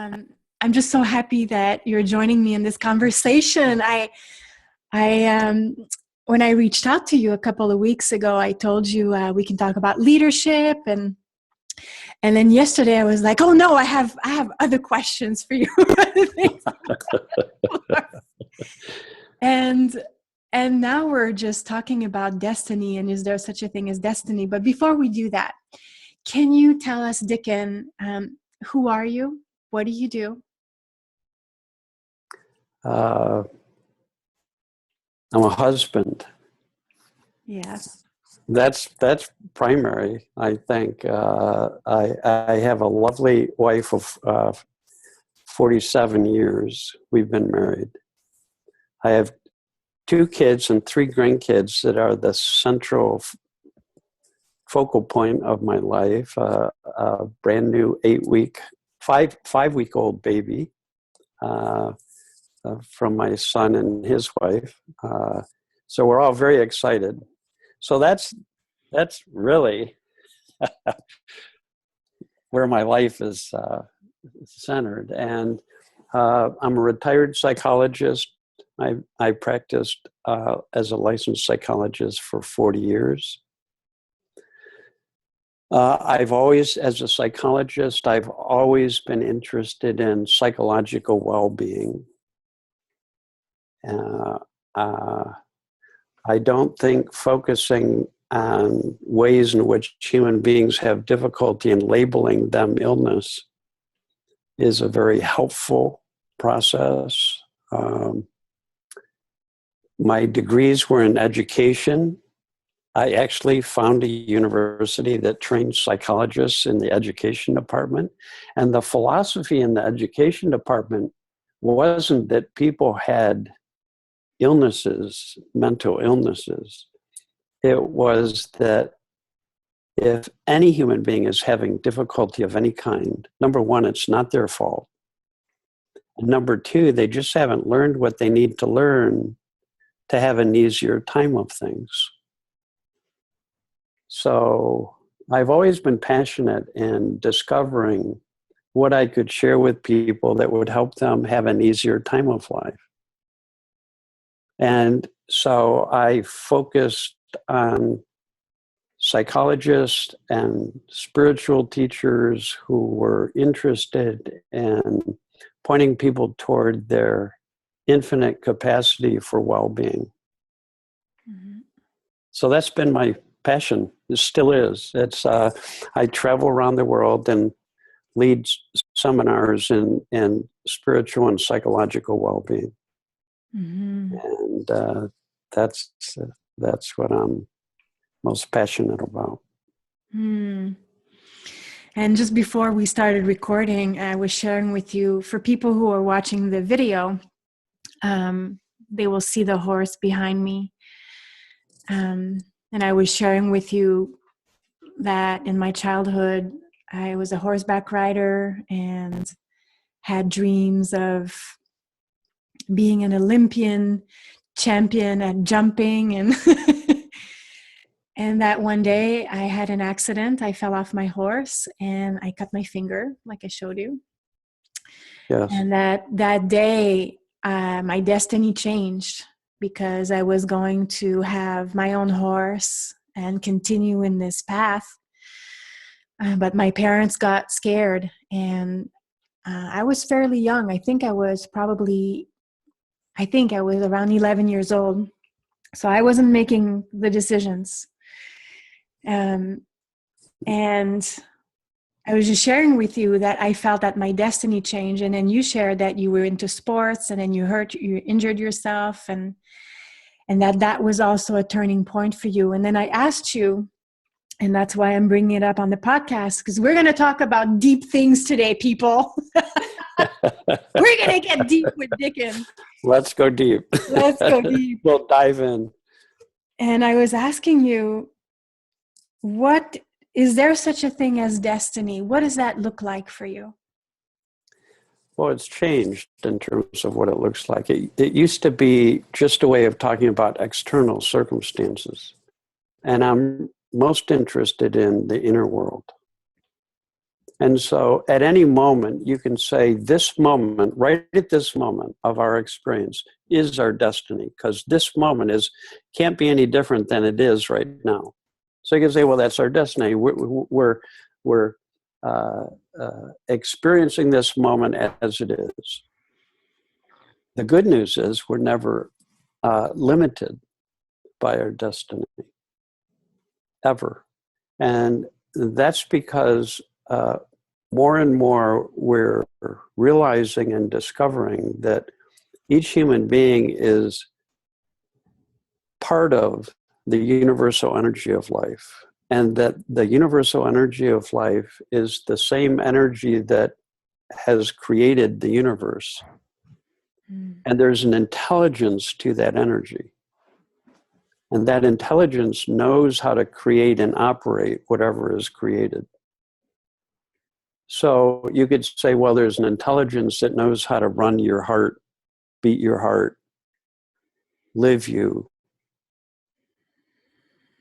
I'm just so happy that you're joining me in this conversation. When I reached out to you a couple of weeks ago, I told you we can talk about leadership, and then yesterday I was like, oh no, I have other questions for you. And now we're just talking about destiny, and is there such a thing as destiny? But before we do that, can you tell us, Dicken, who are you? What do you do? I'm a husband. Yes. That's primary, I think. I have a lovely wife of 47 years. We've been married. I have 2 kids and 3 grandkids that are the central focal point of my life. A brand new 5-week-old baby from my son and his wife. So we're all very excited. So that's really where my life is centered. And I'm a retired psychologist. I practiced as a licensed psychologist for 40 years. As a psychologist, I've always been interested in psychological well-being. I don't think focusing on ways in which human beings have difficulty in labeling them illness is a very helpful process. My degrees were in education. I actually found a university that trained psychologists in the education department. And the philosophy in the education department wasn't that people had illnesses, mental illnesses. It was that if any human being is having difficulty of any kind, number one, it's not their fault. And number two, they just haven't learned what they need to learn to have an easier time of things. So I've always been passionate in discovering what I could share with people that would help them have an easier time of life. And so I focused on psychologists and spiritual teachers who were interested in pointing people toward their infinite capacity for well-being. Mm-hmm. So that's been my passion. It still is. It's I travel around the world and lead seminars in spiritual and psychological well-being. Mm-hmm. And that's what I'm most passionate about. Mm. And just before we started recording, I was sharing with you, for people who are watching the video, they will see the horse behind me. And I was sharing with you that in my childhood, I was a horseback rider and had dreams of being an Olympian champion at jumping, and and that one day I had an accident. I fell off my horse and I cut my finger, like I showed you. Yes. And that day, my destiny changed, because I was going to have my own horse and continue in this path. But my parents got scared, and I was fairly young. I think I was around 11 years old. So I wasn't making the decisions. And I was just sharing with you that I felt that my destiny changed. And then you shared that you were into sports, and then you injured yourself, and that was also a turning point for you. And then I asked you, and that's why I'm bringing it up on the podcast, because we're going to talk about deep things today, people. We're going to get deep with Dicken. Let's go deep. Let's go deep. We'll dive in. And I was asking you, is there such a thing as destiny? What does that look like for you? Well, it's changed in terms of what it looks like. It used to be just a way of talking about external circumstances. And I'm most interested in the inner world. And so at any moment, you can say this moment, right at this moment of our experience, is our destiny, because this moment can't be any different than it is right now. So you can say, well, that's our destiny. We're experiencing this moment as it is. The good news is we're never limited by our destiny, ever. And that's because more and more we're realizing and discovering that each human being is part of the universal energy of life, and that the universal energy of life is the same energy that has created the universe. And there's an intelligence to that energy. And that intelligence knows how to create and operate whatever is created. So you could say, well, there's an intelligence that knows how to run your heart, beat your heart, live you,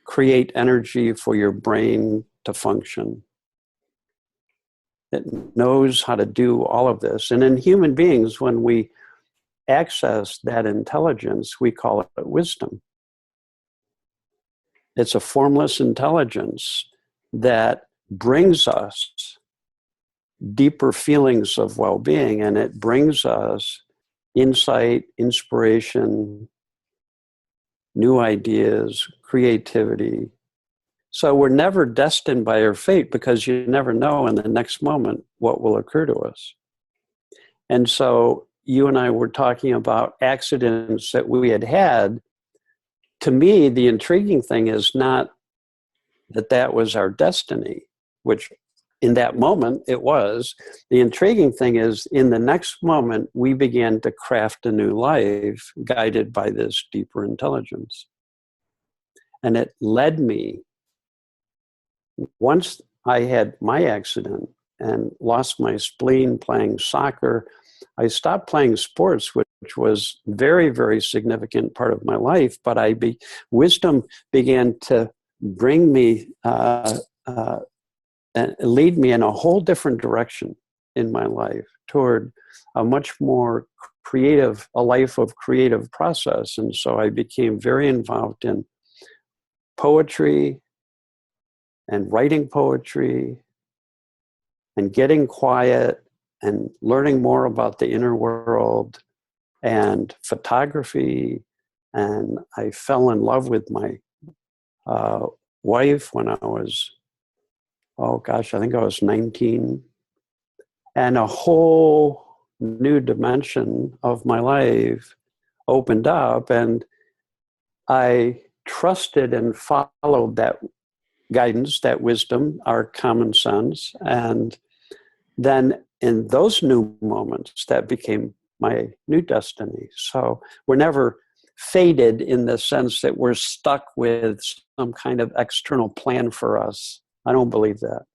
create energy for your brain to function. It knows how to do all of this. And in human beings, when we access that intelligence, we call it wisdom. It's a formless intelligence that brings us deeper feelings of well-being, and it brings us insight, inspiration, new ideas, creativity. So we're never destined by our fate, because you never know in the next moment what will occur to us. And so you and I were talking about accidents that we had had. To me, the intriguing thing is not that was our destiny, which in that moment it was. The intriguing thing is, in the next moment, we began to craft a new life guided by this deeper intelligence. And it led me, once I had my accident and lost my spleen playing soccer, I stopped playing sports, which was very, very significant part of my life. But wisdom began to bring me and lead me in a whole different direction in my life, toward a much more a life of creative process. And so I became very involved in poetry and writing poetry and getting quiet and learning more about the inner world and photography. And I fell in love with my wife when I was, I think I was 19. And a whole new dimension of my life opened up, and I trusted and followed that guidance, that wisdom, our common sense. And then in those new moments, that became my new destiny. So we're never fated in the sense that we're stuck with some kind of external plan for us. I don't believe that.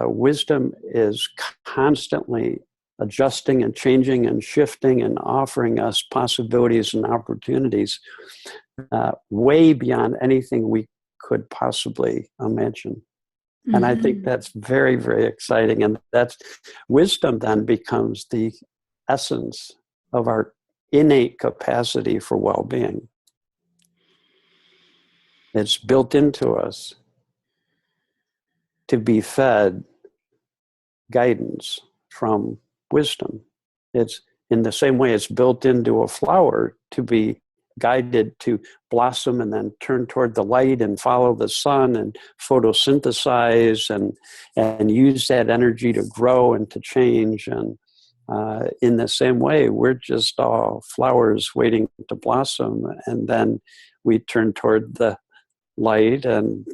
Wisdom is constantly adjusting and changing and shifting and offering us possibilities and opportunities way beyond anything we could possibly imagine. Mm-hmm. And I think that's very, very exciting. And that's wisdom then becomes the essence of our innate capacity for well-being. It's built into us to be fed guidance from wisdom. It's in the same way it's built into a flower to be guided to blossom and then turn toward the light and follow the sun and photosynthesize and use that energy to grow and to change. And in the same way, we're just all flowers waiting to blossom, and then we turn toward the light and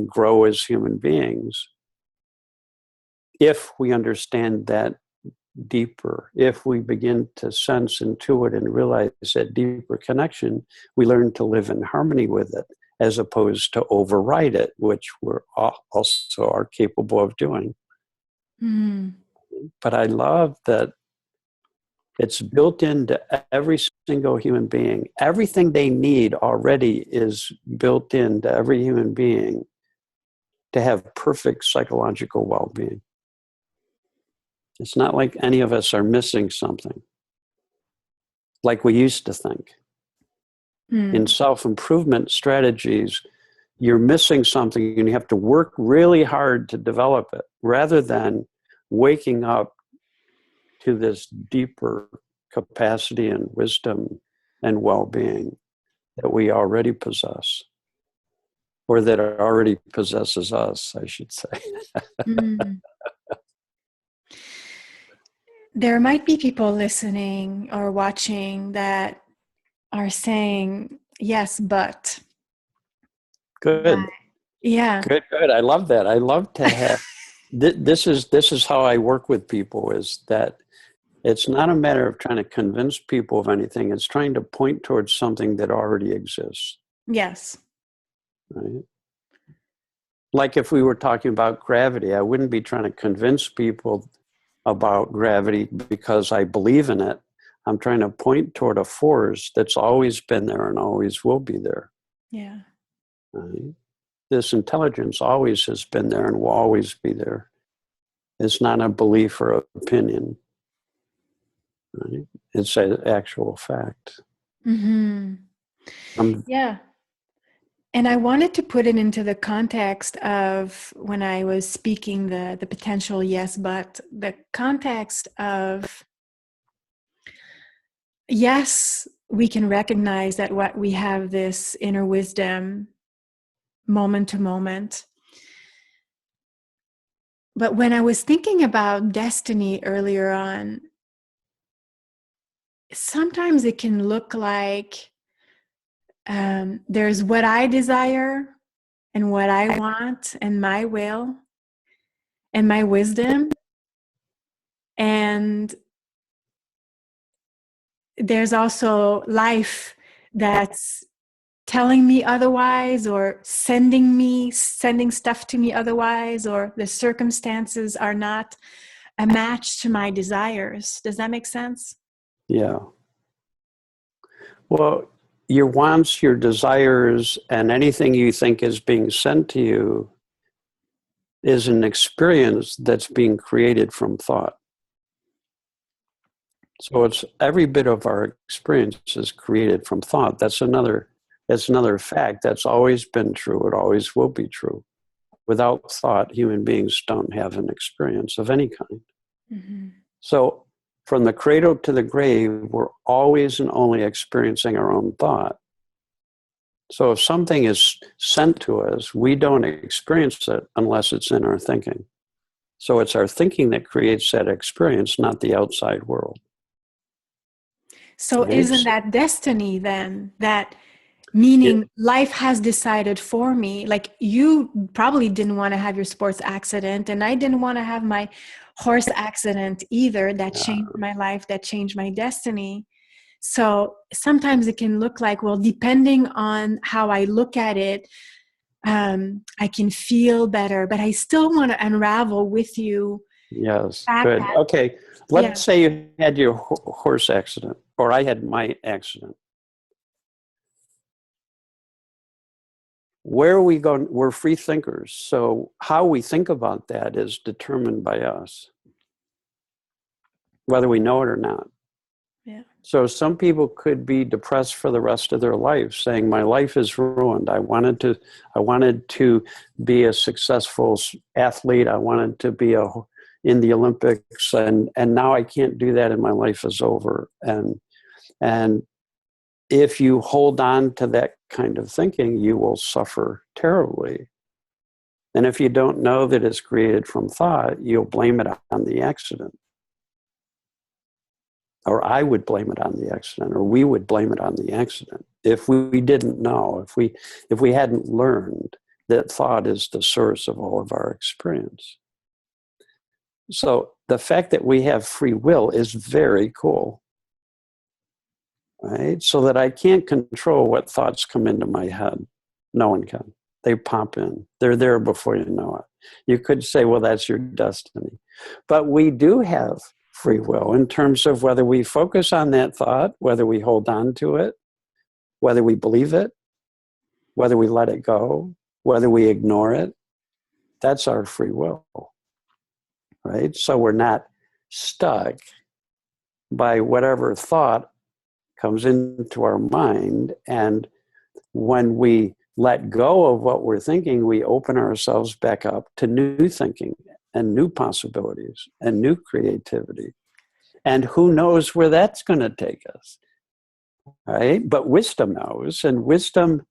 grow as human beings. If we understand that deeper, if we begin to sense, intuit, and realize that deeper connection, we learn to live in harmony with it, as opposed to override it, which we're also are capable of doing. Mm. But I love that it's built into every single human being. Everything they need already is built into every human being to have perfect psychological well-being. It's not like any of us are missing something, like we used to think. In self-improvement strategies, you're missing something and you have to work really hard to develop it, rather than waking up to this deeper capacity and wisdom and well-being that we already possess, or that already possesses us, I should say. There might be people listening or watching that are saying, yes, but. Good. Yeah. Good. I love that. I love to have, this is how I work with people, is that it's not a matter of trying to convince people of anything. It's trying to point towards something that already exists. Yes. Right? Like if we were talking about gravity, I wouldn't be trying to convince people about gravity because I believe in it. I'm trying to point toward a force that's always been there and always will be there. Yeah. Right? This intelligence always has been there and will always be there. It's not a belief or opinion. Right? It's an actual fact. Yeah. And I wanted to put it into the context of when I was speaking the potential yes, but the context of, yes, we can recognize that what we have this inner wisdom moment to moment. But when I was thinking about destiny earlier on, sometimes it can look like there's what I desire and what I want and my will and my wisdom. And there's also life that's telling me otherwise, or sending stuff to me otherwise, or the circumstances are not a match to my desires. Does that make sense? Yeah. Well, your wants, your desires, and anything you think is being sent to you is an experience that's being created from thought. So it's every bit of our experience is created from thought. That's another fact. That's always been true. It always will be true. Without thought, human beings don't have an experience of any kind. So from the cradle to the grave, we're always and only experiencing our own thought. So if something is sent to us, we don't experience it unless it's in our thinking. So it's our thinking that creates that experience, not the outside world. So isn't that destiny then? That meaning life has decided for me. Like, you probably didn't want to have your sports accident, and I didn't want to have my horse accident either. That changed my life, that changed my destiny. So sometimes it can look like, well, depending on how I look at it, I can feel better, but I still want to unravel with you. Yes, good. Okay, let's say you had your horse accident, or I had my accident. Where are we going? We're free thinkers. So how we think about that is determined by us, whether we know it or not. Yeah. So some people could be depressed for the rest of their life, saying, my life is ruined. I wanted to be a successful athlete. I wanted to be in the Olympics, and now I can't do that, and my life is over. And if you hold on to that kind of thinking, you will suffer terribly. And if you don't know that it's created from thought, you'll blame it on the accident. Or I would blame it on the accident, or we would blame it on the accident if we didn't know, if we hadn't learned that thought is the source of all of our experience. So the fact that we have free will is very cool, right? So that I can't control what thoughts come into my head. No one can. They pop in. They're there before you know it. You could say, well, that's your destiny. But we do have free will in terms of whether we focus on that thought, whether we hold on to it, whether we believe it, whether we let it go, whether we ignore it. That's our free will, right? So we're not stuck by whatever thought comes into our mind. And when we let go of what we're thinking, we open ourselves back up to new thinking and new possibilities and new creativity. And who knows where that's going to take us, right? But wisdom knows, and wisdom,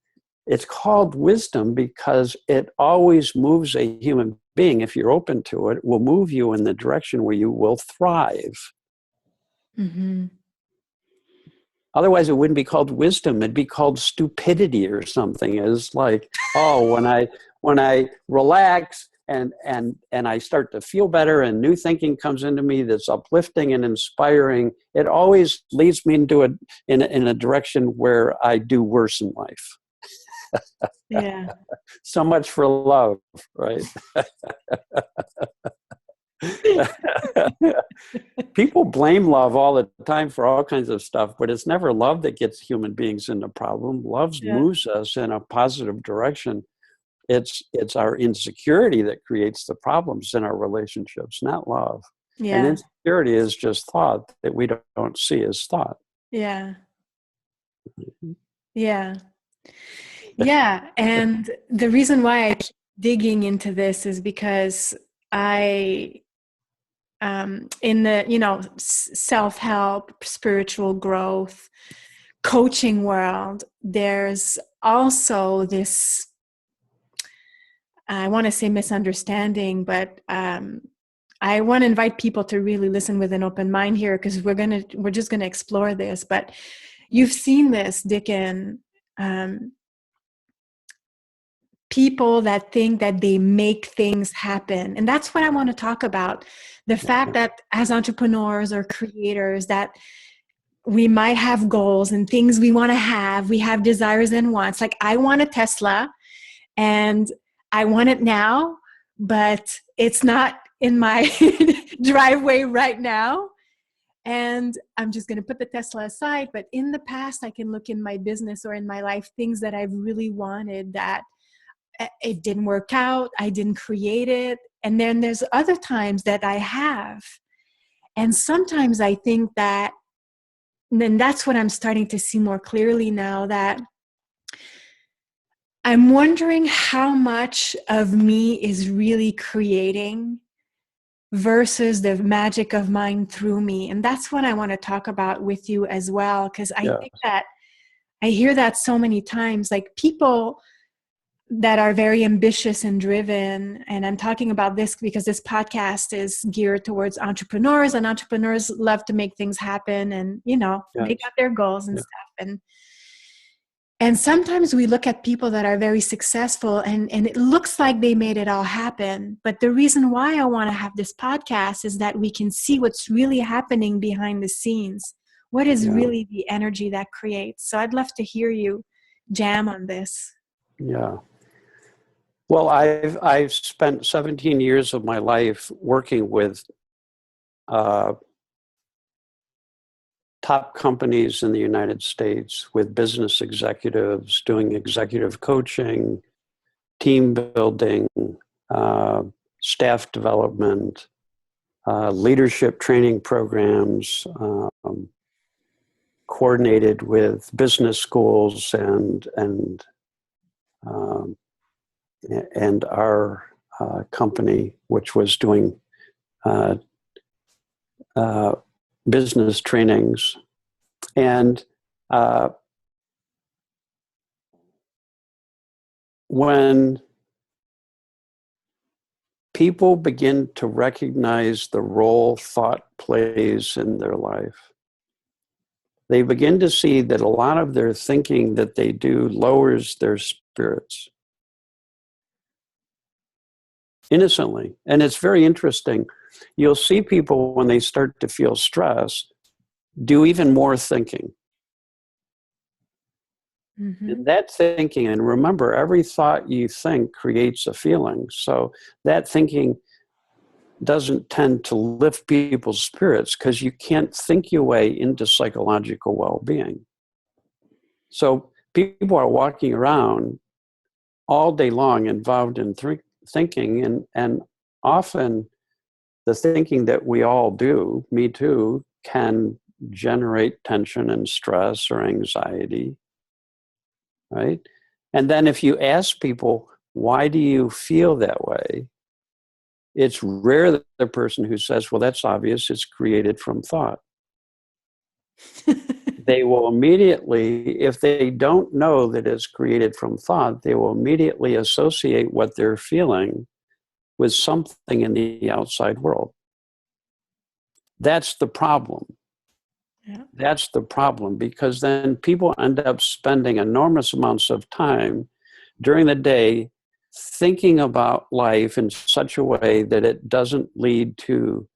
it's called wisdom because it always moves a human being. If you're open to it, will move you in the direction where you will thrive. Mm-hmm. Otherwise, it wouldn't be called wisdom. It'd be called stupidity or something. It's like, oh, when I relax and I start to feel better and new thinking comes into me that's uplifting and inspiring, it always leads me into in a direction where I do worse in life. Yeah. So much for love, right? People blame love all the time for all kinds of stuff, but it's never love that gets human beings into problem. Love moves us in a positive direction. It's our insecurity that creates the problems in our relationships, not love. Yeah. And insecurity is just thought that we don't see as thought. Yeah. Yeah. Yeah. And the reason why I keep digging into this is because I, in the, self-help, spiritual growth, coaching world, there's also this, I want to say misunderstanding, but I want to invite people to really listen with an open mind here, because we're just gonna explore this. But you've seen this, Dicken, people that think that they make things happen, and that's what I want to talk about. The fact that as entrepreneurs or creators, that we might have goals and things we want to have. We have desires and wants. Like, I want a Tesla, and I want it now, but it's not in my driveway right now. And I'm just going to put the Tesla aside. But in the past, I can look in my business or in my life, things that I've really wanted that it didn't work out. I didn't create it. And then there's other times that I have. And sometimes I think that, and then that's what I'm starting to see more clearly now, that I'm wondering how much of me is really creating versus the magic of mind through me. And that's what I want to talk about with you as well, because I think that I hear that so many times, like people that are very ambitious and driven. And I'm talking about this because this podcast is geared towards entrepreneurs, and entrepreneurs love to make things happen and, make out their goals and stuff. And sometimes we look at people that are very successful and it looks like they made it all happen. But the reason why I want to have this podcast is that we can see what's really happening behind the scenes. What is really the energy that creates? So I'd love to hear you jam on this. Yeah. Well, I've spent 17 years of my life working with top companies in the United States, with business executives, doing executive coaching, team building, staff development, leadership training programs, coordinated with business schools and our company, which was doing business trainings. And when people begin to recognize the role thought plays in their life, they begin to see that a lot of their thinking that they do lowers their spirits innocently. And it's very interesting. You'll see people, when they start to feel stress, do even more thinking. Mm-hmm. And that thinking, and remember, every thought you think creates a feeling. So that thinking doesn't tend to lift people's spirits, because you can't think your way into psychological well-being. So people are walking around all day long involved in thinking, and often the thinking that we all do, me too, can generate tension and stress or anxiety, right? And then if you ask people, why do you feel that way? It's rare that the person who says, well, that's obvious, it's created from thought. They will immediately, if they don't know that it's created from thought, they will immediately associate what they're feeling with something in the outside world. That's the problem. Yeah. That's the problem, because then people end up spending enormous amounts of time during the day thinking about life in such a way that it doesn't lead to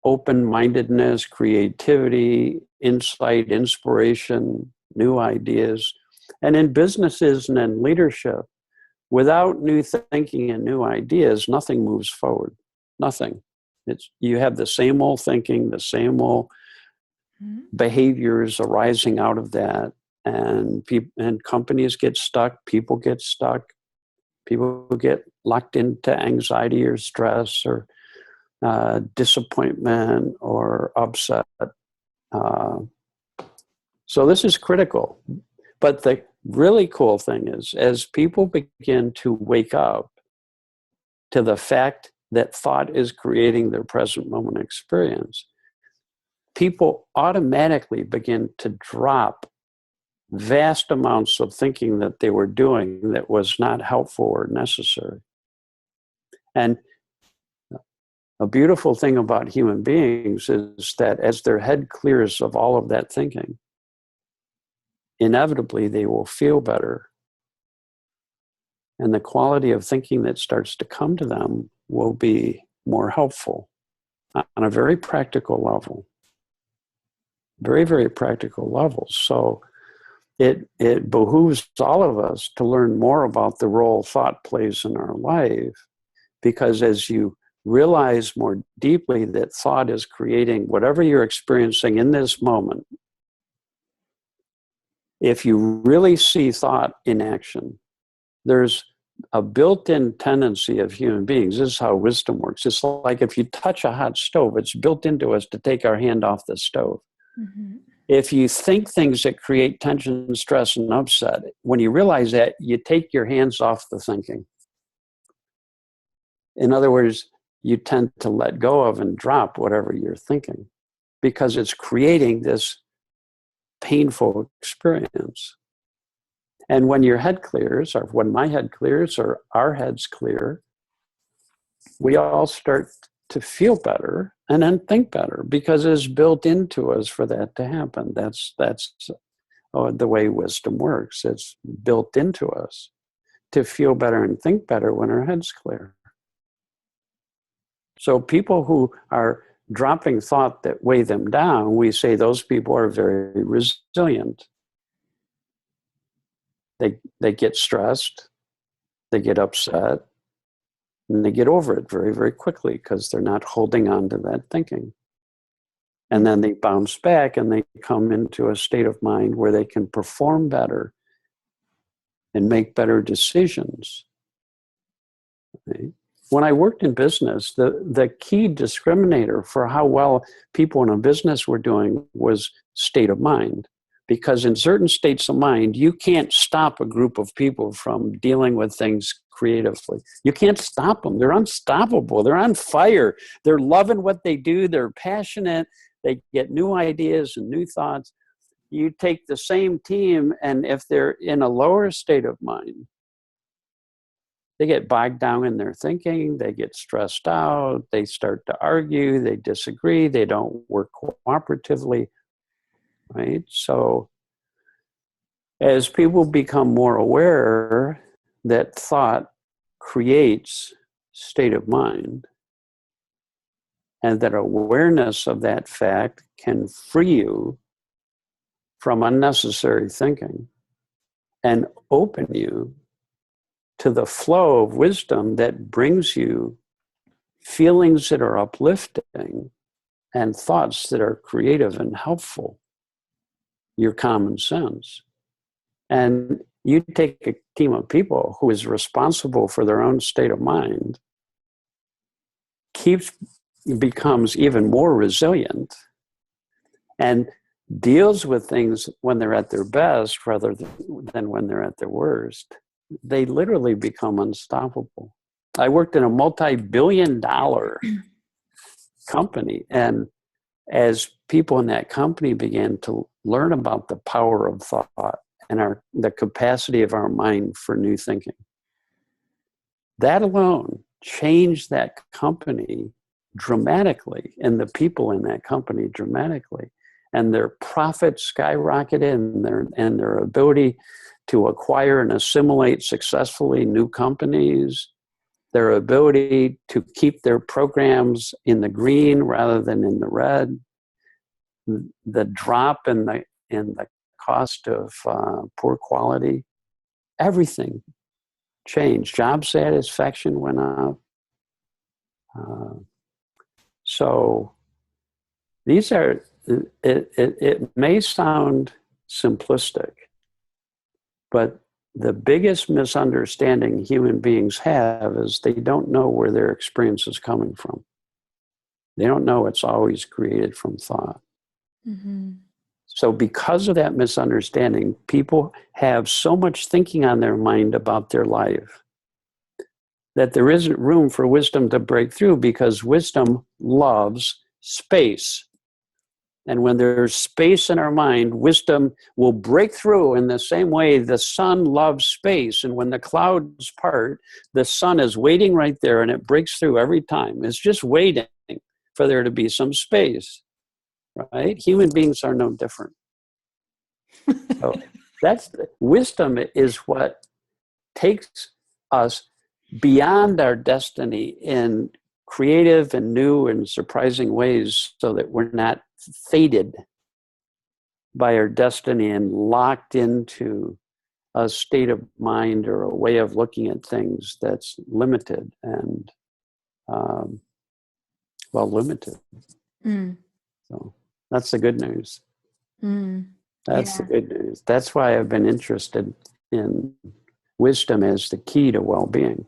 open-mindedness, creativity, insight, inspiration, new ideas. And in businesses and in leadership, without new thinking and new ideas, nothing moves forward. Nothing. You have the same old thinking, the same old behaviors arising out of that, and companies get stuck, people get stuck, people get locked into anxiety or stress or disappointment or upset. So this is critical. But the really cool thing is, as people begin to wake up to the fact that thought is creating their present moment experience, people automatically begin to drop vast amounts of thinking that they were doing that was not helpful or necessary. And a beautiful thing about human beings is that as their head clears of all of that thinking, inevitably they will feel better. And the quality of thinking that starts to come to them will be more helpful on a very practical level. Very, very practical level. So it behooves all of us to learn more about the role thought plays in our life, because as you realize more deeply that thought is creating whatever you're experiencing in this moment, if you really see thought in action, there's a built-in tendency of human beings. This is how wisdom works. It's like if you touch a hot stove, it's built into us to take our hand off the stove. Mm-hmm. If you think things that create tension, stress, and upset, when you realize that, you take your hands off the thinking. In other words, you tend to let go of and drop whatever you're thinking, because it's creating this painful experience. And when your head clears, or when my head clears, or our heads clear, we all start to feel better and then think better, because it's built into us for that to happen. That's the way wisdom works. It's built into us to feel better and think better when our head's clear. So people who are dropping thought that weigh them down, we say those people are very resilient. They get stressed, they get upset, and they get over it very, very quickly because they're not holding on to that thinking. And then they bounce back and they come into a state of mind where they can perform better and make better decisions. Okay? When I worked in business, the key discriminator for how well people in a business were doing was state of mind. Because in certain states of mind, you can't stop a group of people from dealing with things creatively. You can't stop them. They're unstoppable. They're on fire. They're loving what they do. They're passionate. They get new ideas and new thoughts. You take the same team, and if they're in a lower state of mind, they get bogged down in their thinking. They get stressed out. They start to argue. They disagree. They don't work cooperatively. Right? So as people become more aware that thought creates state of mind, and that awareness of that fact can free you from unnecessary thinking and open you to the flow of wisdom that brings you feelings that are uplifting and thoughts that are creative and helpful, your common sense. And You take a team of people who is responsible for their own state of mind, becomes even more resilient, and deals with things when they're at their best rather than when they're at their worst, they literally become unstoppable. I worked in a multi-billion-dollar company, and as people in that company began to learn about the power of thought and the capacity of our mind for new thinking, that alone changed that company dramatically, and the people in that company dramatically, and their profits skyrocketed, and their ability to acquire and assimilate successfully new companies, their ability to keep their programs in the green rather than in the red, the drop in the cost of poor quality, everything changed. Job satisfaction went up. So these are, it may sound simplistic, but the biggest misunderstanding human beings have is they don't know where their experience is coming from. They don't know it's always created from thought. Mm-hmm. So because of that misunderstanding, people have so much thinking on their mind about their life that there isn't room for wisdom to break through, because wisdom loves space. And when there's space in our mind, wisdom will break through in the same way the sun loves space. And when the clouds part, the sun is waiting right there, and it breaks through every time. It's just waiting for there to be some space, right? Human beings are no different. So wisdom is what takes us beyond our destiny in creative and new and surprising ways, so that we're not fated by our destiny and locked into a state of mind or a way of looking at things that's limited and limited. So that's the good news. That's the good news. That's why I've been interested in wisdom as the key to well-being.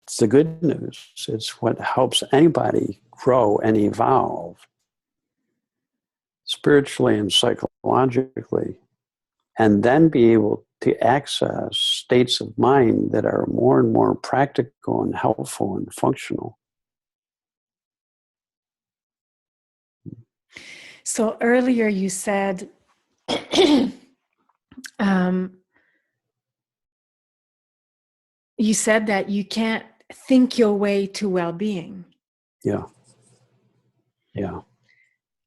It's the good news. It's what helps anybody grow and evolve spiritually and psychologically, and then be able to access states of mind that are more and more practical and helpful and functional. So earlier you said you said that you can't think your way to well-being. Yeah.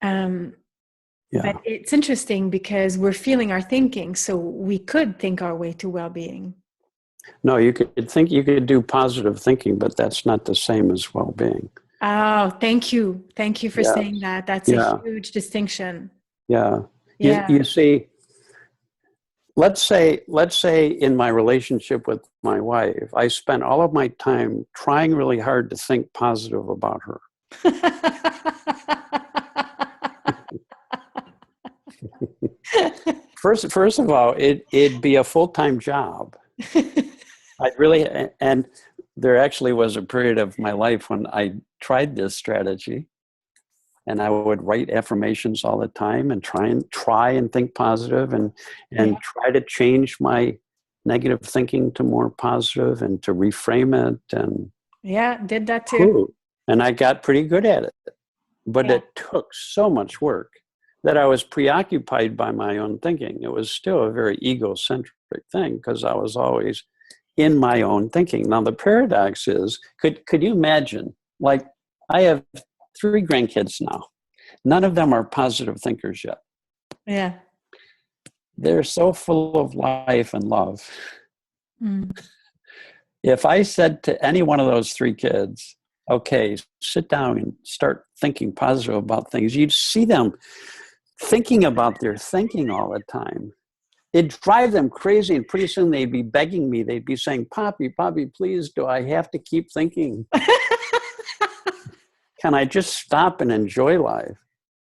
But it's interesting because we're feeling our thinking, so we could think our way to well-being. No, you could do positive thinking, but that's not the same as well-being. Oh, thank you. Thank you for saying that. That's a huge distinction. Yeah. You see, let's say in my relationship with my wife, I spent all of my time trying really hard to think positive about her. First of all, it'd be a full-time job. And there actually was a period of my life when I tried this strategy, and I would write affirmations all the time and try and think positive and try to change my negative thinking to more positive and to reframe it. And did that too. And I got pretty good at it, but it took so much work that I was preoccupied by my own thinking. It was still a very egocentric thing because I was always in my own thinking. Now, the paradox is, could you imagine, like, I have 3 grandkids now. None of them are positive thinkers yet. Yeah. They're so full of life and love. If I said to any one of those 3 kids, okay, sit down and start thinking positive about things, you'd see them thinking about their thinking all the time. It'd drive them crazy, and pretty soon they'd be begging me. They'd be saying, Poppy, please, do I have to keep thinking? Can I just stop and enjoy life?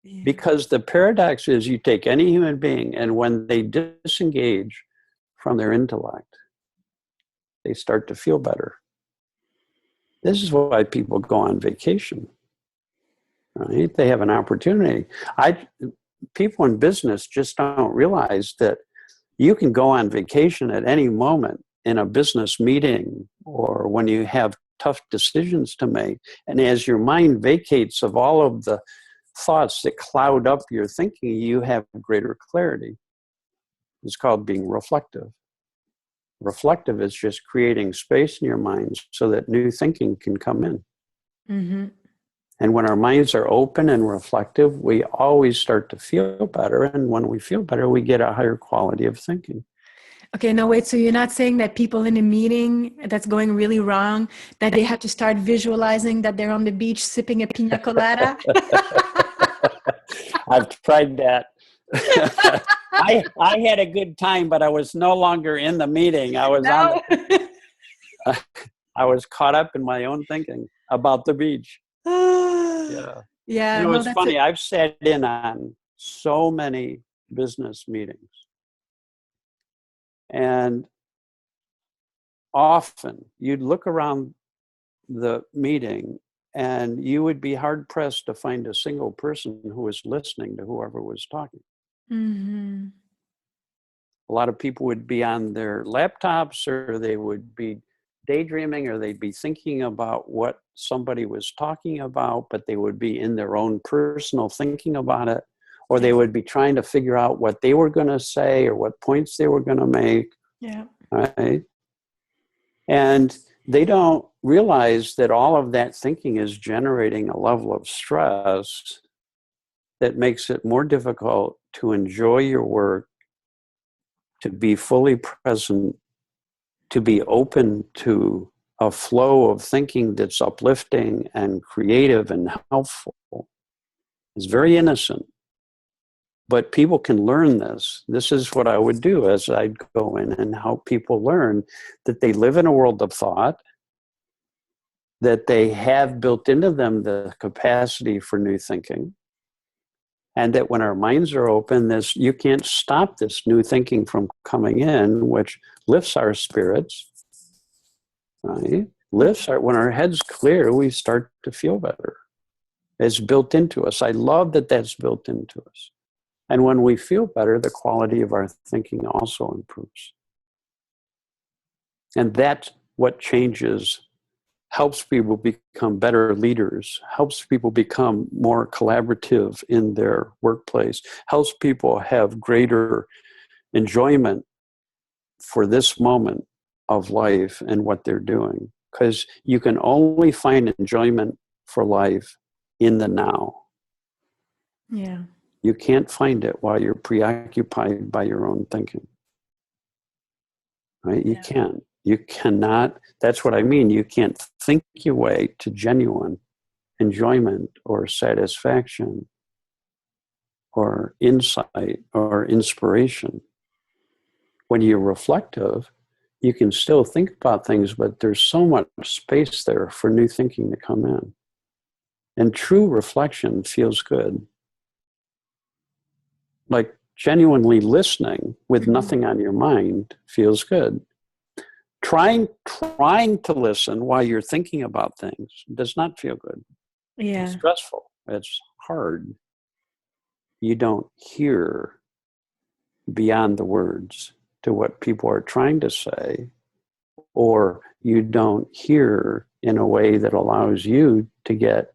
Yeah. Because the paradox is you take any human being, and when they disengage from their intellect, they start to feel better. This is why people go on vacation, right? They have an opportunity. People in business just don't realize that you can go on vacation at any moment in a business meeting or when you have tough decisions to make. And as your mind vacates of all of the thoughts that cloud up your thinking, you have greater clarity. It's called being reflective. Reflective is just creating space in your mind so that new thinking can come in. Mm-hmm. And when our minds are open and reflective, we always start to feel better. And when we feel better, we get a higher quality of thinking. Okay, no, wait. So you're not saying that people in a meeting that's going really wrong, that they have to start visualizing that they're on the beach sipping a pina colada? I've tried that. I had a good time, but I was no longer in the meeting. I was No. I was caught up in my own thinking about the beach. Yeah. Yeah, And it no, was that's it. funny. I've sat in on so many business meetings. And often you'd look around the meeting and you would be hard pressed to find a single person who was listening to whoever was talking. Mm-hmm. A lot of people would be on their laptops, or they would be daydreaming, or they'd be thinking about what somebody was talking about, but they would be in their own personal thinking about it, or they would be trying to figure out what they were going to say or what points they were going to make. Yeah. Right? And they don't realize that all of that thinking is generating a level of stress that makes it more difficult to enjoy your work, to be fully present, to be open to a flow of thinking that's uplifting and creative and helpful. It's very innocent. But people can learn this. This is what I would do as I'd go in and help people learn that they live in a world of thought, that they have built into them the capacity for new thinking, and that when our minds are open, you can't stop this new thinking from coming in, which lifts our spirits, right? When our head's clear, we start to feel better. It's built into us. I love that that's built into us. And when we feel better, the quality of our thinking also improves. And that's what changes, helps people become better leaders, helps people become more collaborative in their workplace, helps people have greater enjoyment for this moment of life and what they're doing. Because you can only find enjoyment for life in the now. Yeah. You can't find it while you're preoccupied by your own thinking. Right? You can't. You cannot. That's what I mean. You can't think your way to genuine enjoyment or satisfaction or insight or inspiration. When you're reflective, you can still think about things, but there's so much space there for new thinking to come in. And true reflection feels good. Like genuinely listening with nothing on your mind feels good. Trying to listen while you're thinking about things does not feel good. Yeah. It's stressful. It's hard. You don't hear beyond the words to what people are trying to say, or you don't hear in a way that allows you to get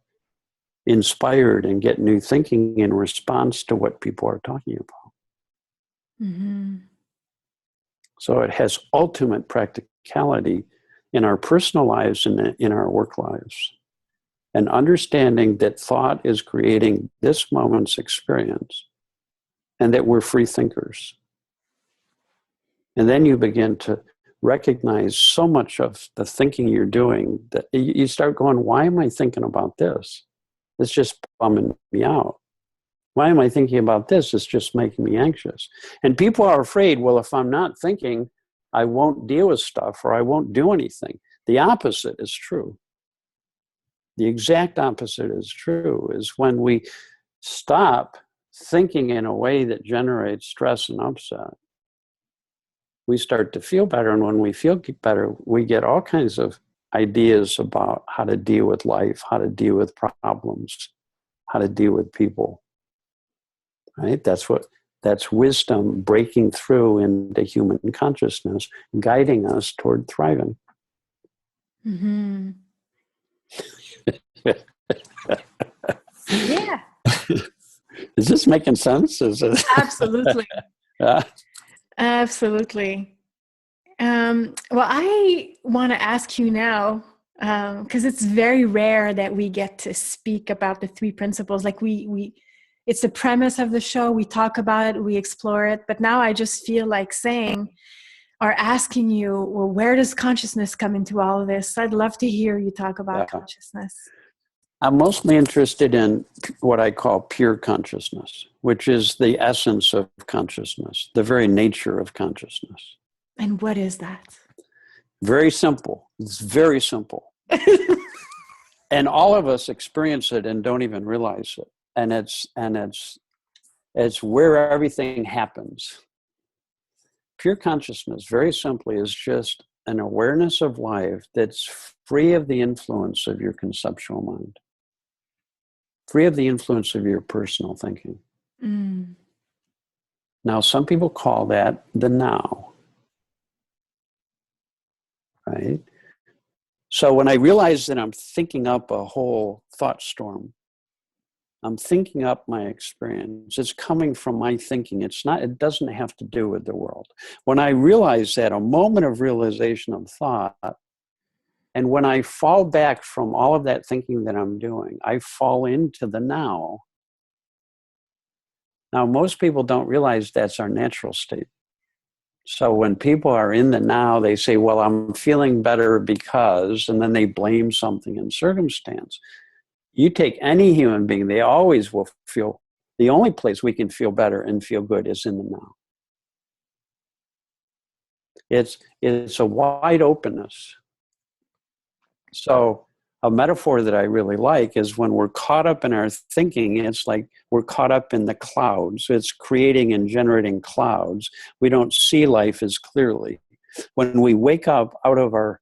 inspired and get new thinking in response to what people are talking about. Mm-hmm. So it has ultimate practicality in our personal lives and in our work lives. And understanding that thought is creating this moment's experience and that we're free thinkers. And then you begin to recognize so much of the thinking you're doing that you start going, why am I thinking about this? It's just bumming me out. Why am I thinking about this? It's just making me anxious. And people are afraid, well, if I'm not thinking, I won't deal with stuff or I won't do anything. The opposite is true. The exact opposite is true, is when we stop thinking in a way that generates stress and upset, we start to feel better. And when we feel better, we get all kinds of ideas about how to deal with life, how to deal with problems, how to deal with people. Right? That's wisdom breaking through into human consciousness, guiding us toward thriving. Mm-hmm. Yeah. Is this making sense? Is it? Absolutely. Absolutely. Well, I want to ask you now, because it's very rare that we get to speak about the three principles. Like it's the premise of the show. We talk about it, we explore it. But now I just feel like saying or asking you, well, where does consciousness come into all of this? I'd love to hear you talk about consciousness. I'm mostly interested in what I call pure consciousness, which is the essence of consciousness, the very nature of consciousness. And what is that? Very simple. It's very simple. And all of us experience it and don't even realize it. And it's where everything happens. Pure consciousness, very simply, is just an awareness of life that's free of the influence of your conceptual mind, free of the influence of your personal thinking. Mm. Now, some people call that the now, right? So when I realize that I'm thinking up a whole thought storm, I'm thinking up my experience. It's coming from my thinking. It doesn't have to do with the world. When I realize that, a moment of realization of thought, and when I fall back from all of that thinking that I'm doing, I fall into the now. Now, most people don't realize that's our natural state. So when people are in the now, they say, well, I'm feeling better because, and then they blame something in circumstance. You take any human being, they always will feel, the only place we can feel better and feel good is in the now. It's a wide openness. So a metaphor that I really like is when we're caught up in our thinking, it's like we're caught up in the clouds. It's creating and generating clouds. We don't see life as clearly. When we wake up out of our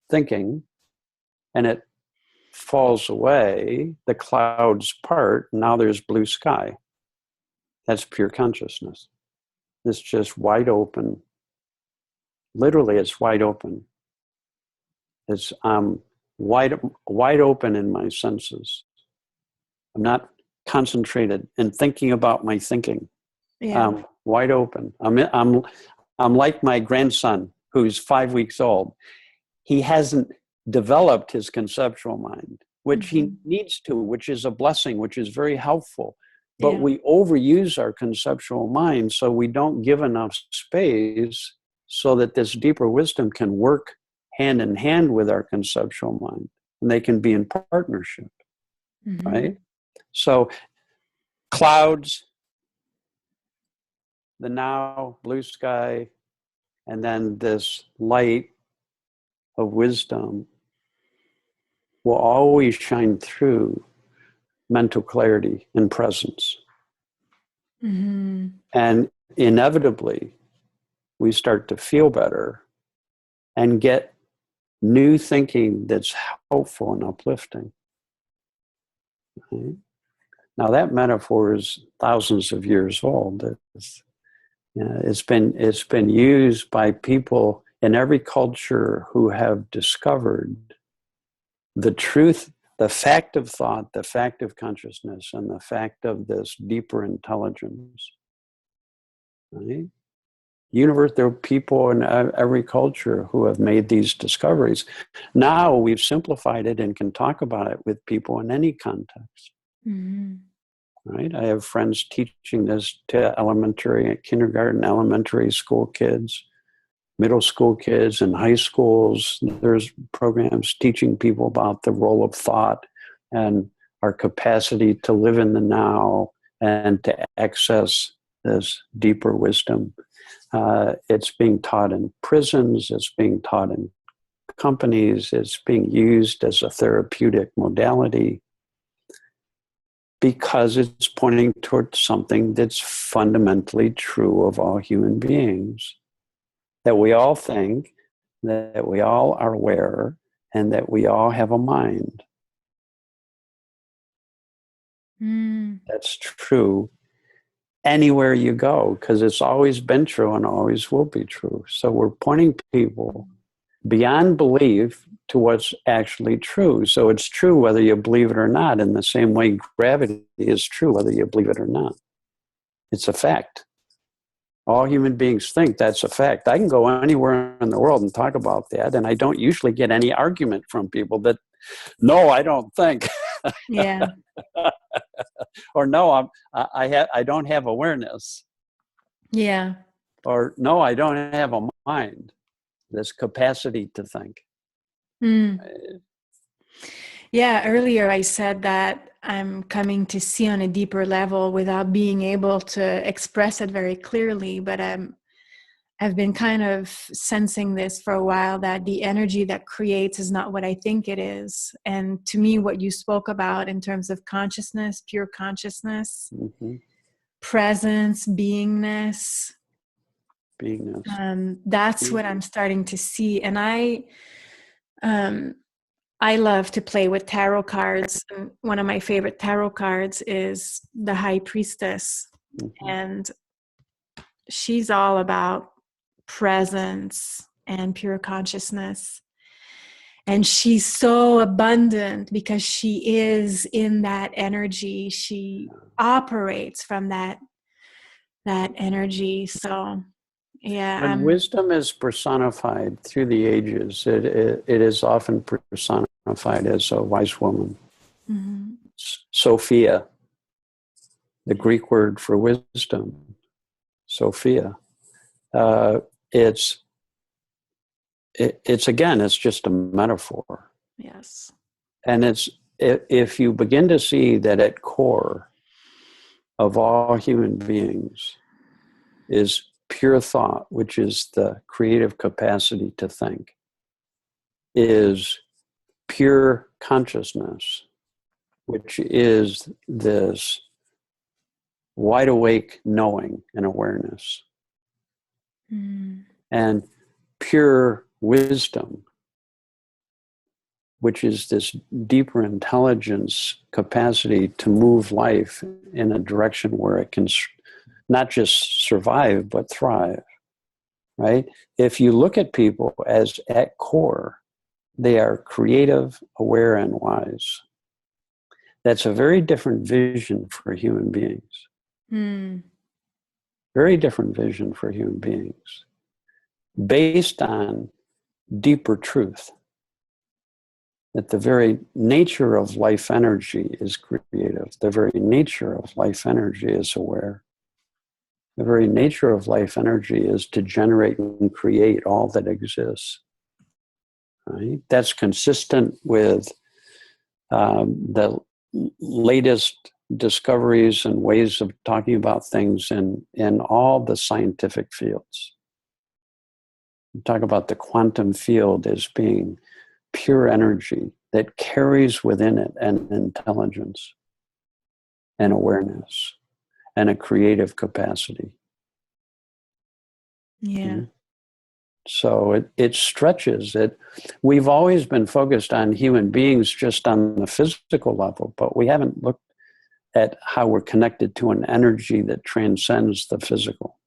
thinking and it falls away, the clouds part, now there's blue sky. That's pure consciousness. It's just wide open. Literally, it's wide open. It's wide open in my senses. I'm not concentrated in thinking about my thinking. Yeah. I'm wide open. I'm like my grandson who's 5 weeks old. He hasn't developed his conceptual mind, which he needs to, which is a blessing, which is very helpful. But we overuse our conceptual mind, so we don't give enough space so that this deeper wisdom can work hand in hand with our conceptual mind, and they can be in partnership, right? So clouds, the now, blue sky, and then this light of wisdom will always shine through mental clarity and presence. And inevitably, we start to feel better and get new thinking that's helpful and uplifting. Right? Now, that metaphor is thousands of years old. It's been used by people in every culture who have discovered the truth, the fact of thought, the fact of consciousness, and the fact of this deeper intelligence. Right? There are people in every culture who have made these discoveries. Now we've simplified it and can talk about it with people in any context. Right? I have friends teaching this to elementary, kindergarten, elementary school kids, middle school kids, and high schools. There's programs teaching people about the role of thought and our capacity to live in the now and to access this deeper wisdom. It's being taught in prisons. It's being taught in companies. It's being used as a therapeutic modality. because it's pointing towards something that's fundamentally true of all human beings. That we all think, that we all are aware, and that we all have a mind. That's true anywhere you go, because it's always been true and always will be true. So we're pointing people beyond belief to what's actually true. So it's true whether you believe it or not, in the same way gravity is true whether you believe it or not. It's a fact. All human beings think that's a fact. I can go anywhere in the world and talk about that, and I don't usually get any argument from people that, no, I don't think. Yeah. Or no, I don't have awareness. Yeah. Or no, I don't have a mind. This capacity to think. Yeah, earlier I said that I'm coming to see on a deeper level without being able to express it very clearly, but I've been kind of sensing this for a while, that the energy that creates is not what I think it is. And to me, what you spoke about in terms of consciousness, pure consciousness, presence, beingness, that's what I'm starting to see. And I love to play with tarot cards. And one of my favorite tarot cards is the High Priestess. And she's all about presence and pure consciousness. And she's so abundant because she is in that energy. She operates from that energy. So yeah. When wisdom is personified through the ages, it is often personified as a wise woman. Sophia, the Greek word for wisdom, Sophia. It's again, it's just a metaphor. Yes. And if you begin to see that at core of all human beings is pure thought, which is the creative capacity to think, is pure consciousness, which is this wide awake knowing and awareness, and pure wisdom, which is this deeper intelligence capacity to move life in a direction where it can not just survive, but thrive, right? If you look at people as at core, they are creative, aware, and wise. That's a very different vision for human beings. Very different vision for human beings, based on deeper truth. That the very nature of life energy is creative. The very nature of life energy is aware. The very nature of life energy is to generate and create all that exists. Right? That's consistent with the latest discoveries and ways of talking about things in all the scientific fields. We talk about the quantum field as being pure energy that carries within it an intelligence and awareness and a creative capacity. Yeah. So it stretches it. We've always been focused on human beings just on the physical level, but we haven't looked at how we're connected to an energy that transcends the physical.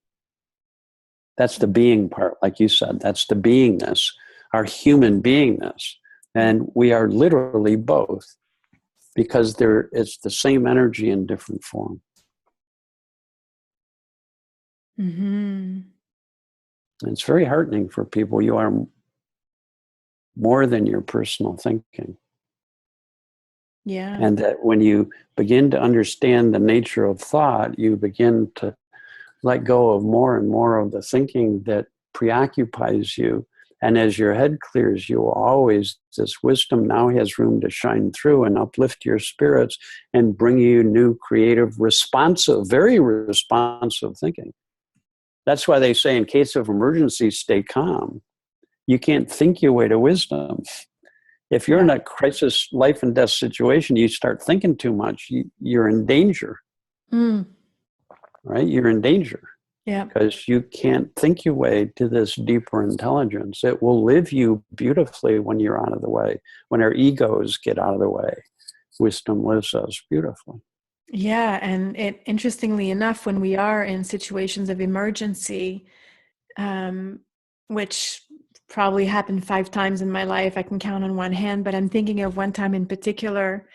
That's the being part, like you said. That's the beingness, our human beingness. And we are literally both, because it's the same energy in different form. It's very heartening for people. You are more than your personal thinking. Yeah. And that when you begin to understand the nature of thought, you begin to let go of more and more of the thinking that preoccupies you. And as your head clears, you will always, this wisdom now has room to shine through and uplift your spirits and bring you new, creative, responsive, very responsive thinking. That's why they say in case of emergency, stay calm. You can't think your way to wisdom. If you're in a crisis, life and death situation, you start thinking too much, you're in danger, right? You're in danger. Yeah. Because you can't think your way to this deeper intelligence. It will live you beautifully when you're out of the way. When our egos get out of the way, wisdom lives us beautifully. Yeah. And interestingly enough, when we are in situations of emergency, which probably happened 5 times in my life, I can count on one hand, but I'm thinking of one time in particular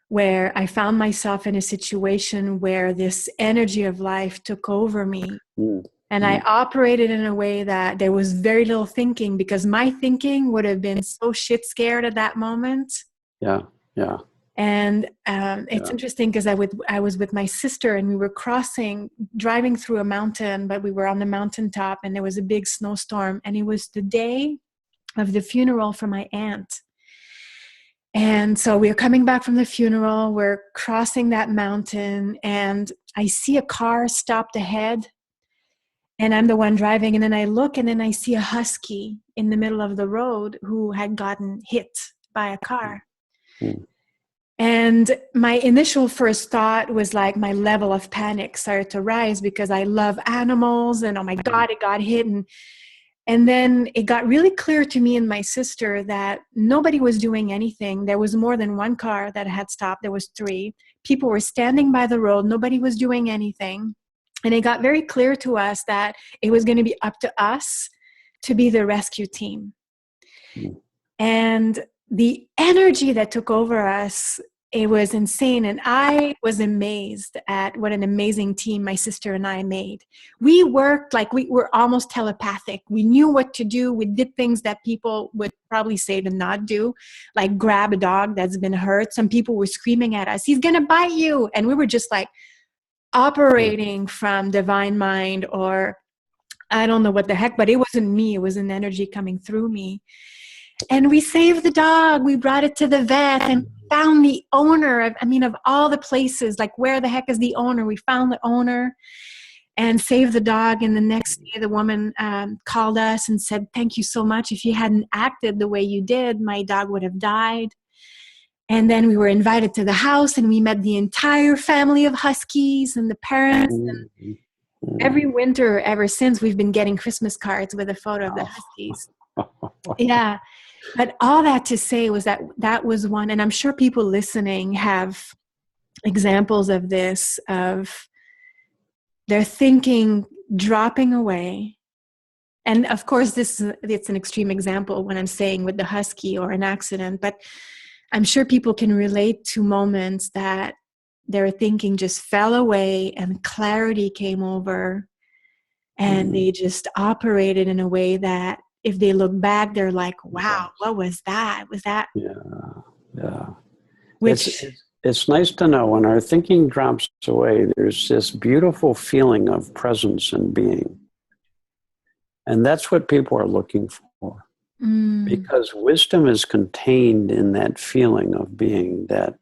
where I found myself in a situation where this energy of life took over me. And I operated in a way that there was very little thinking, because my thinking would have been so shit scared at that moment. Yeah, yeah. And it's interesting because I was with my sister, and we were driving through a mountain, but we were on the mountaintop, and there was a big snowstorm, and it was the day of the funeral for my aunt. And so we're coming back from the funeral, we're crossing that mountain, and I see a car stopped ahead, and I'm the one driving. And then I look, and then I see a husky in the middle of the road who had gotten hit by a car. And my initial first thought was like, my level of panic started to rise, because I love animals, and oh my God, it got hit. And then it got really clear to me and my sister that nobody was doing anything. There was more than one car that had stopped. There was 3. People were standing by the road. Nobody was doing anything. And it got very clear to us that it was going to be up to us to be the rescue team. And the energy that took over us, it was insane. And I was amazed at what an amazing team my sister and I made. We worked like we were almost telepathic. We knew what to do. We did things that people would probably say to not do, like grab a dog that's been hurt. Some people were screaming at us, "He's going to bite you." And we were just like operating from divine mind, or I don't know what the heck, but it wasn't me. It was an energy coming through me. And we saved the dog. We brought it to the vet and found the owner of all the places, like, where the heck is the owner? We found the owner and saved the dog. And the next day, the woman called us and said, "Thank you so much. If you hadn't acted the way you did, my dog would have died." And then we were invited to the house, and we met the entire family of huskies and the parents. And every winter ever since, we've been getting Christmas cards with a photo of the huskies. Yeah. But all that to say was that was one, and I'm sure people listening have examples of this, of their thinking dropping away. And of course, it's an extreme example when I'm saying with the husky or an accident, but I'm sure people can relate to moments that their thinking just fell away and clarity came over, and they just operated in a way that, if they look back, they're like, "Wow, what was that? Was that?" Yeah. Which, it's nice to know when our thinking drops away, there's this beautiful feeling of presence and being. And that's what people are looking for. Because wisdom is contained in that feeling of being, that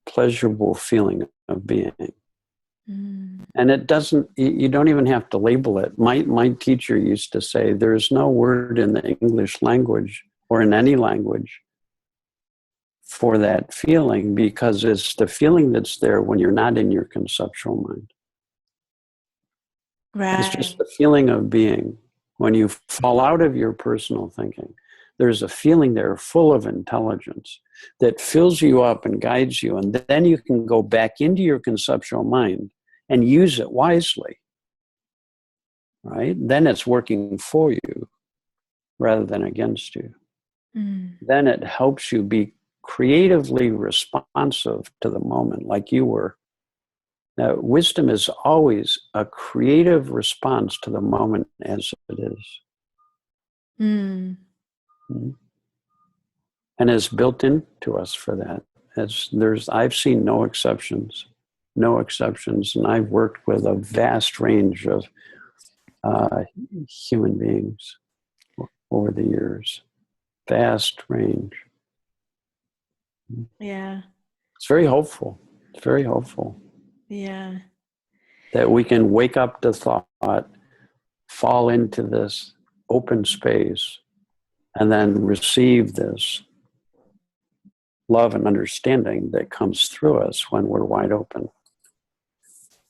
pleasurable feeling of being. And it doesn't, you don't even have to label it. My teacher used to say, there's no word in the English language or in any language for that feeling, because it's the feeling that's there when you're not in your conceptual mind. right. It's just the feeling of being. When you fall out of your personal thinking, there's a feeling there full of intelligence that fills you up and guides you. And then you can go back into your conceptual mind and use it wisely, right? Then it's working for you rather than against you. Then it helps you be creatively responsive to the moment, like you were. Now, wisdom is always a creative response to the moment as it is. And is built into us for that. I've seen no exceptions. And I've worked with a vast range of human beings over the years. Vast range. Yeah. It's very hopeful. It's very hopeful. Yeah. That we can wake up to thought, fall into this open space, and then receive this love and understanding that comes through us when we're wide open.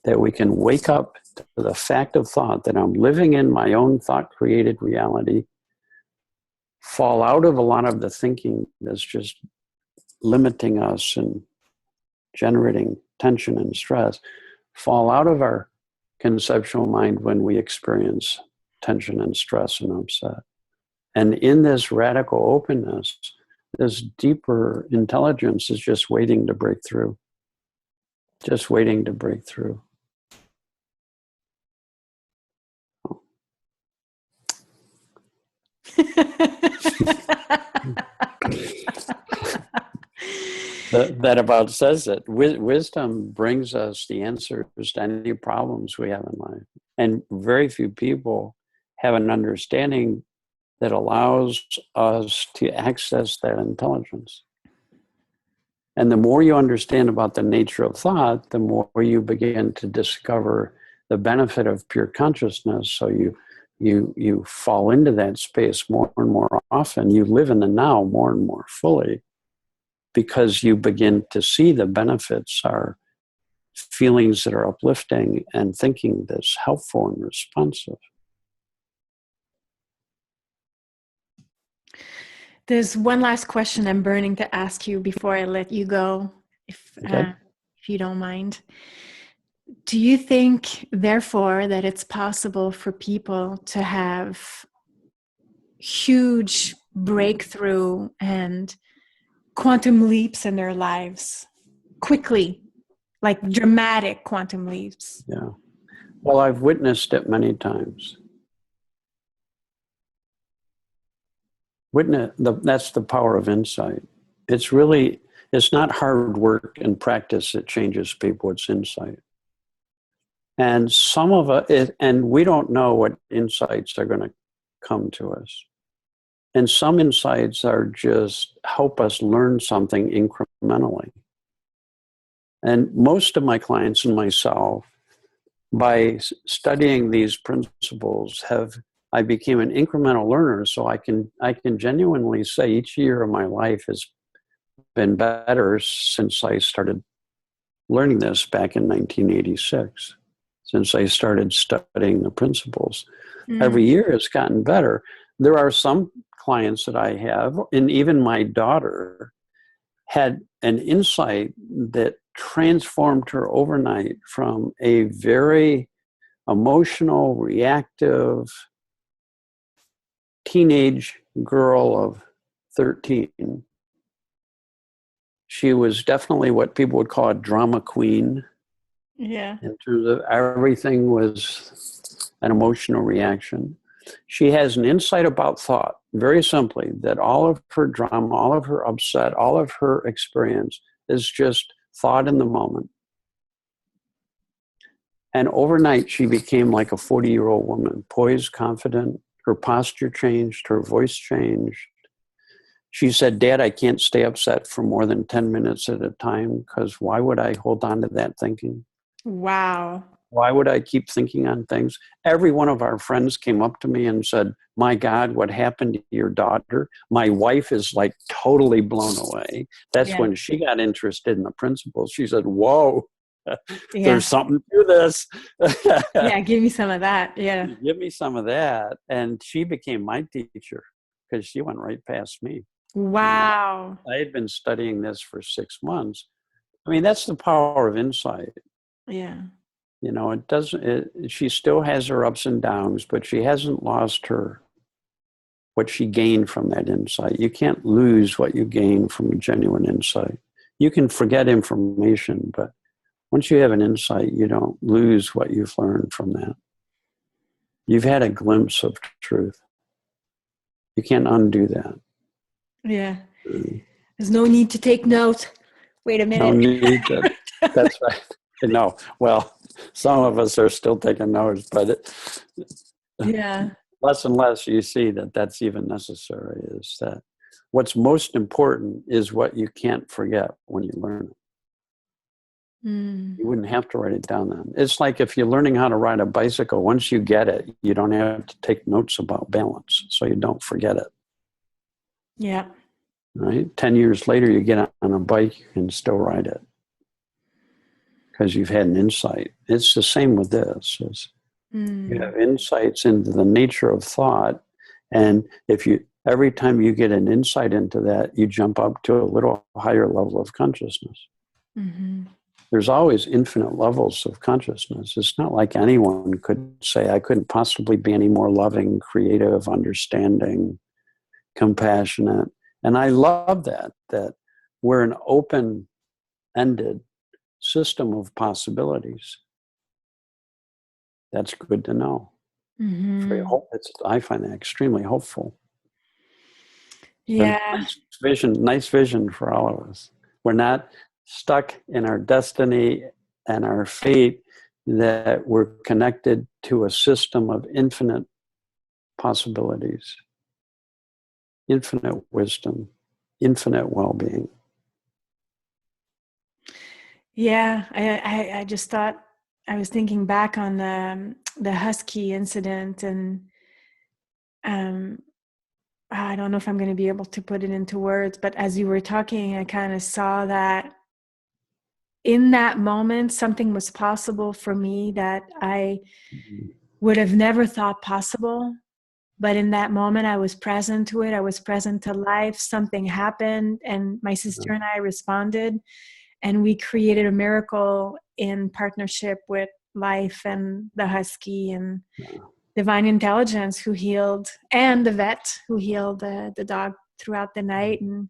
That we can wake up to the fact of thought that I'm living in my own thought-created reality, fall out of a lot of the thinking that's just limiting us and generating tension and stress, fall out of our conceptual mind when we experience tension and stress and upset. And in this radical openness, this deeper intelligence is just waiting to break through. Just waiting to break through. That about says it. Wisdom brings us the answers to any problems we have in life. And very few people have an understanding that allows us to access that intelligence. And the more you understand about the nature of thought, the more you begin to discover the benefit of pure consciousness. So you fall into that space more and more often. You live in the now more and more fully because you begin to see the benefits are feelings that are uplifting and thinking that's helpful and responsive. There's one last question I'm burning to ask you before I let you go, if you don't mind. Do you think, therefore, that it's possible for people to have huge breakthrough and quantum leaps in their lives quickly, like dramatic quantum leaps? Yeah. Well, I've witnessed it many times. That's the power of insight. It's not hard work and practice that changes people, it's insight. And some of it, and we don't know what insights are going to come to us. And some insights are just help us learn something incrementally. And most of my clients and myself, by studying these principles, I became an incremental learner. So I can genuinely say each year of my life has been better since I started learning this back in 1986. Since I started studying the principles. Every year it's gotten better. There are some clients that I have, and even my daughter had an insight that transformed her overnight from a very emotional, reactive teenage girl of 13. She was definitely what people would call a drama queen. Yeah. In terms of everything was an emotional reaction. She has an insight about thought, very simply, that all of her drama, all of her upset, all of her experience is just thought in the moment. And overnight, she became like a 40-year-old woman, poised, confident. Her posture changed, her voice changed. She said, "Dad, I can't stay upset for more than 10 minutes at a time because why would I hold on to that thinking? Wow. Why would I keep thinking on things?" Every one of our friends came up to me and said, "My God, what happened to your daughter?" My wife is like totally blown away. That's when she got interested in the principles. She said, "Whoa, there's something to this." Yeah, give me some of that. Yeah. Give me some of that. And she became my teacher because she went right past me. Wow. I had been studying this for 6 months. I mean, that's the power of insight. Yeah. You know, she still has her ups and downs, but she hasn't lost what she gained from that insight. You can't lose what you gain from a genuine insight. You can forget information, but once you have an insight, you don't lose what you've learned from that. You've had a glimpse of truth. You can't undo that. Yeah. There's no need to take note. Wait a minute. No need to. That's right. No. Well, some of us are still taking notes, but less and less you see that that's even necessary, is that what's most important is what you can't forget when you learn it. You wouldn't have to write it down then. It's like if you're learning how to ride a bicycle, once you get it, you don't have to take notes about balance, so you don't forget it. Yeah. right? 10 years later, you get on a bike, you can still ride it because you've had an insight. It's the same with this. You have insights into the nature of thought. And every time you get an insight into that, you jump up to a little higher level of consciousness. Mm-hmm. There's always infinite levels of consciousness. It's not like anyone could say, I couldn't possibly be any more loving, creative, understanding, compassionate. And I love that we're an open-ended system of possibilities. That's good to know. Mm-hmm. I find that extremely hopeful. Yeah. Nice vision for all of us. We're not stuck in our destiny and our fate, that we're connected to a system of infinite possibilities, infinite wisdom, infinite well-being. Yeah. I just thought, I was thinking back on the husky incident, and I don't know if I'm going to be able to put it into words, but as you were talking, I kind of saw that in that moment, something was possible for me that I would have never thought possible. But in that moment, I was present to it. I was present to life. Something happened, and my sister and I responded, and we created a miracle in partnership with life and the husky and divine intelligence who healed, and the vet who healed the dog throughout the night. And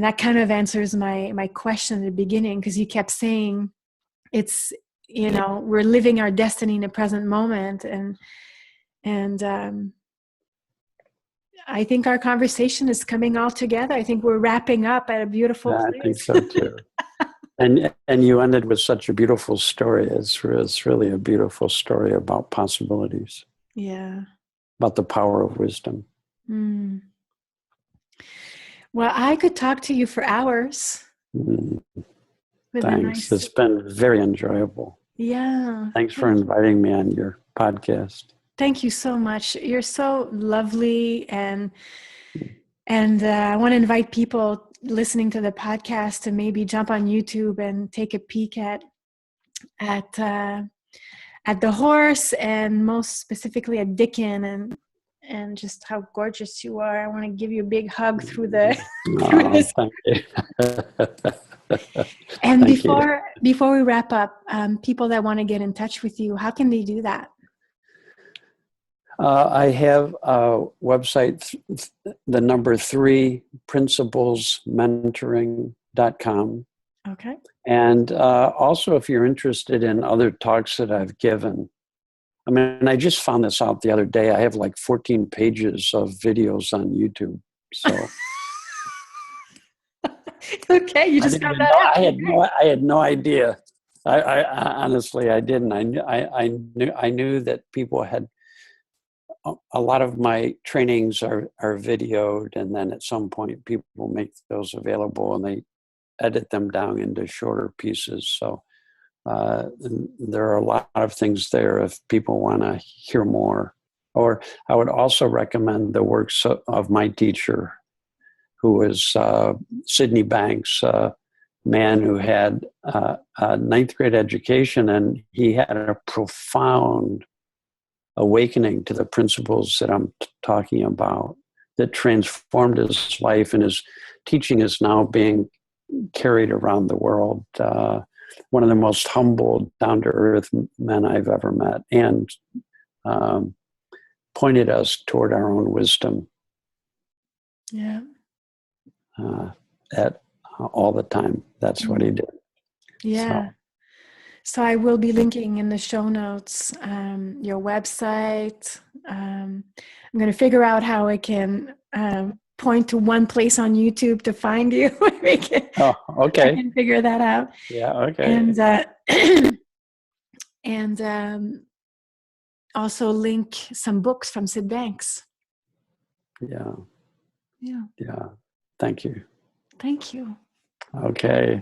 that kind of answers my question at the beginning, because you kept saying it's, we're living our destiny in the present moment. And I think our conversation is coming all together. I think we're wrapping up at a beautiful place. I think so too. And you ended with such a beautiful story. It's really a beautiful story about possibilities. Yeah. About the power of wisdom. Mm. Well, I could talk to you for hours. Thanks. It's been very enjoyable. Yeah. Thanks for inviting me on your podcast. Thank you so much. You're so lovely, and I want to invite people listening to the podcast to maybe jump on YouTube and take a peek at the horse, and most specifically at Dicken, and just how gorgeous you are. I want to give you a big hug through the through this. Thank you. And before we wrap up, people that want to get in touch with you, how can they do that? I have a website, the number 3, principlesmentoring.com. Okay. And also, if you're interested in other talks that I've given, I mean, I just found this out the other day. I have like 14 pages of videos on YouTube. So, okay, you just found that out. I had no idea. I honestly, I didn't. I knew that people had. A lot of my trainings are videoed, and then at some point people make those available and they edit them down into shorter pieces. So there are a lot of things there if people want to hear more. Or I would also recommend the works of my teacher, who was Sydney Banks, a man who had a 9th grade education, and he had a profound awakening to the principles that I'm talking about that transformed his life, and his teaching is now being carried around the world. One of the most humble, down-to-earth men I've ever met, and pointed us toward our own wisdom. Yeah. At all the time. That's what he did. Yeah. So I will be linking in the show notes your website. I'm going to figure out how I can point to one place on YouTube to find you. Okay. I can figure that out. Yeah, okay. And also link some books from Sid Banks. Yeah. Yeah. Yeah. Thank you. Thank you. Okay.